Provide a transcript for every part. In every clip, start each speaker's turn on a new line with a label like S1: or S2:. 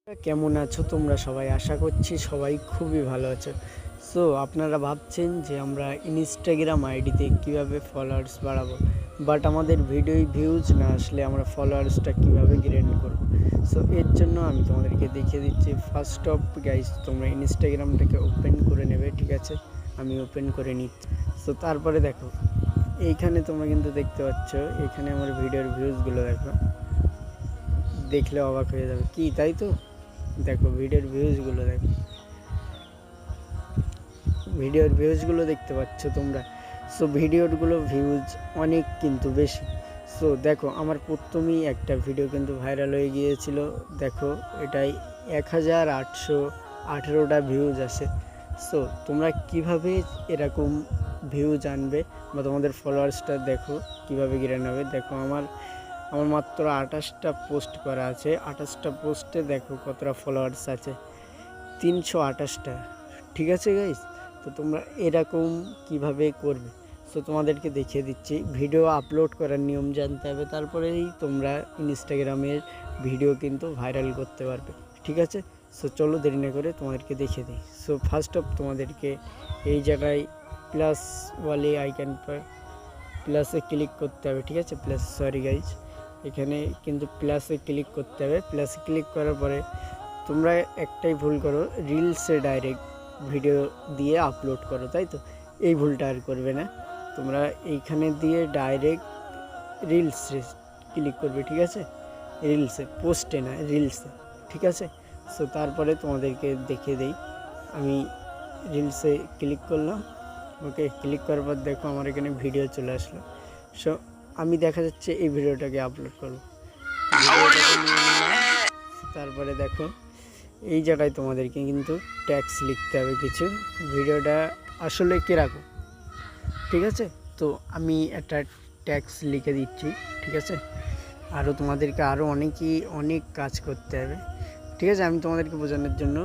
S1: কেমন আছো তোমরা সবাই? আশা করছি সবাই খুবই ভালো আছো। সো আপনারা ভাবছেন যে আমরা ইনস্টাগ্রাম আইডিতে কিভাবে ফলোয়ার্স বাড়াবো, বাট আমাদের ভিডিও ভিউজ না আসলে আমরা ফলোয়ার্সটা কিভাবে গেইন করব। সো এর জন্য আমি তোমাদেরকে দেখিয়ে দিচ্ছি। ফার্স্ট অফ গাইস, তোমরা ইনস্টাগ্রামটাকে ওপেন করে নেবে, ঠিক আছে? আমি ওপেন করে নিচ্ছি। সো তারপরে দেখো, এইখানে তোমরা কিন্তু দেখতে পাচ্ছ, এখানে আমার ভিডিওর ভিউজগুলো দেখো, দেখলে অবাক হয়ে যাবে। কি তাই তো? দেখো ভিডিওর ভিউজগুলো, দেখো ভিডিওর ভিউজগুলো দেখতে পাচ্ছ তোমরা। সো ভিডিওগুলো ভিউজ অনেক কিন্তু বেশি। সো দেখো আমার প্রথমেই একটা ভিডিও কিন্তু ভাইরাল হয়ে গিয়েছিল। দেখো এটাই 1818টা ভিউজ আসে। সো তোমরা কিভাবে এরকম ভিউজ আনবে বা তোমাদের ফলোয়ার্সটা দেখো কিভাবে গেইন হবে। দেখো আমার মাত্র 28টা পোস্ট করা আছে। 28টা পোস্টে দেখো কতটা ফলোয়ার্স আছে, 328টা। ঠিক আছে গাইস, তো তোমরা এরকম কিভাবে করবে। সো তোমাদেরকে দেখিয়ে দিচ্ছি। ভিডিও আপলোড করার নিয়ম জানতে হবে, তারপরেই তোমরা ইনস্টাগ্রামের ভিডিও কিন্তু ভাইরাল করতে পারবে, ঠিক আছে? সো চলো দেরি না করে তোমাদেরকে দেখিয়ে দিই। সো ফার্স্ট অফ তোমাদেরকে এই জায়গায় প্লাস ওয়ালে আইকন পর প্লাসে ক্লিক করতে হবে, ঠিক আছে? প্লাস, সরি গাইজ, এখানে কিন্তু প্লাসে ক্লিক করতে হবে। প্লাসে ক্লিক করার পরে তোমরা একটাই ভুল করো, রিলসে ডাইরেক্ট ভিডিও দিয়ে আপলোড করো, তাই তো? এই ভুলটা আর করবে না। তোমরা এইখানে দিয়ে ডাইরেক্ট রিলসে ক্লিক করবে, ঠিক আছে? রিলসে, পোস্টে না, রিলসে, ঠিক আছে? সো তারপরে তোমাদেরকে দেখিয়ে দিই। আমি রিলসে ক্লিক করলাম। ওকে, ক্লিক করার পর দেখো আমার এখানে ভিডিও চলে আসলো। সো আমি দেখা যাচ্ছে এই ভিডিওটাকে আপলোড করব। তারপরে দেখো এই জায়গায় তোমাদেরকে কিন্তু ট্যাক্স লিখতে হবে কিছু, ভিডিওটা আসলে কীরকম, ঠিক আছে? তো আমি একটা ট্যাক্স লিখে দিচ্ছি, ঠিক আছে? আরও তোমাদেরকে আরও অনেক কাজ করতে হবে, ঠিক আছে? আমি তোমাদেরকে বোঝানোর জন্য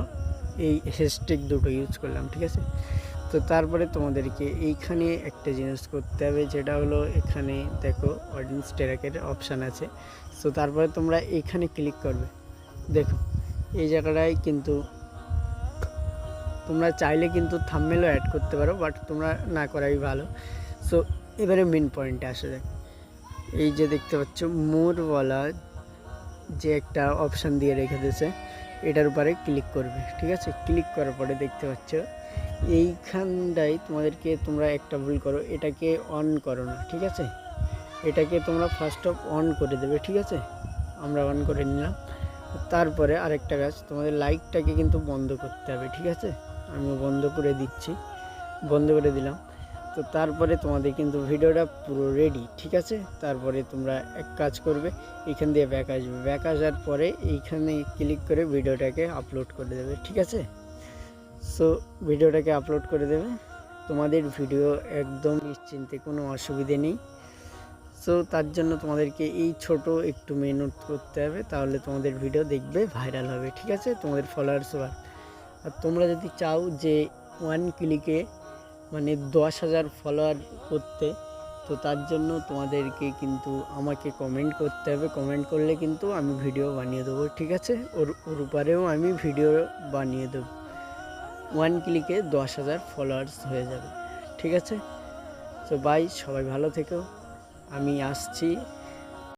S1: এই হ্যাশট্যাগ দুটো ইউজ করলাম, ঠিক আছে? তো তারপরে তোমাদেরকে এইখানে একটা জিনিস করতে হবে, যেটা হলো এখানে দেখো অডিয়েন্স ট্র্যাকের অপশান আছে। সো তারপরে তোমরা এইখানে ক্লিক করবে। দেখো এই জায়গাটায় কিন্তু তোমরা চাইলে কিন্তু থাম্বনেলও অ্যাড করতে পারো, বাট তোমরা না করাই ভালো। সো এবারে মেন পয়েন্টে আসা যায়। এই যে দেখতে পাচ্ছ মোরওয়ালা যে একটা অপশান দিয়ে রেখে দিয়েছে, এটার উপরে ক্লিক করবে, ঠিক আছে? ক্লিক করার পরে দেখতে পাচ্ছ এইখানটায় তোমাদেরকে, তোমরা একটা ভুল করো, এটাকে অন করো না, ঠিক আছে? এটাকে তোমরা ফার্স্ট অফ অন করে দেবে, ঠিক আছে? আমরা অন করে নিলাম। তারপরে আরেকটা কাজ, তোমাদের লাইকটাকে কিন্তু বন্ধ করতে হবে, ঠিক আছে? আমিও বন্ধ করে দিচ্ছি, বন্ধ করে দিলাম। তো তারপরে তোমাদের কিন্তু ভিডিওটা পুরো রেডি, ঠিক আছে? তারপরে তোমরা এক কাজ করবে, এইখান দিয়ে ব্যাক আসবে। ব্যাক আসার পরে এইখানে ক্লিক করে ভিডিওটাকে আপলোড করে দেবে, ঠিক আছে? সো ভিডিওটাকে আপলোড করে দেবে। তোমাদের ভিডিও একদম নিশ্চিন্তে, কোনো অসুবিধে নেই। সো তার জন্য তোমাদেরকে এই ছোট একটু মেহনত করতে হবে, তাহলে তোমাদের ভিডিও দেখবে ভাইরাল হবে, ঠিক আছে? তোমাদের ফলোয়ার্স হবে। আর তোমরা যদি চাও যে 1 ক্লিকে মানে 10,000 ফলোয়ার করতে, তো তার জন্য তোমাদেরকে কিন্তু আমাকে কমেন্ট করতে হবে। কমেন্ট করলে কিন্তু আমি ভিডিও বানিয়ে দেবো, ঠিক আছে? ওর উপরেও আমি ভিডিও বানিয়ে দেবো। 1 ক্লিকে 10,000 ফলোয়ার্স হয়ে যাবে, ঠিক আছে? তো বাই, সবাই ভালো থেকো, আমি আসছি।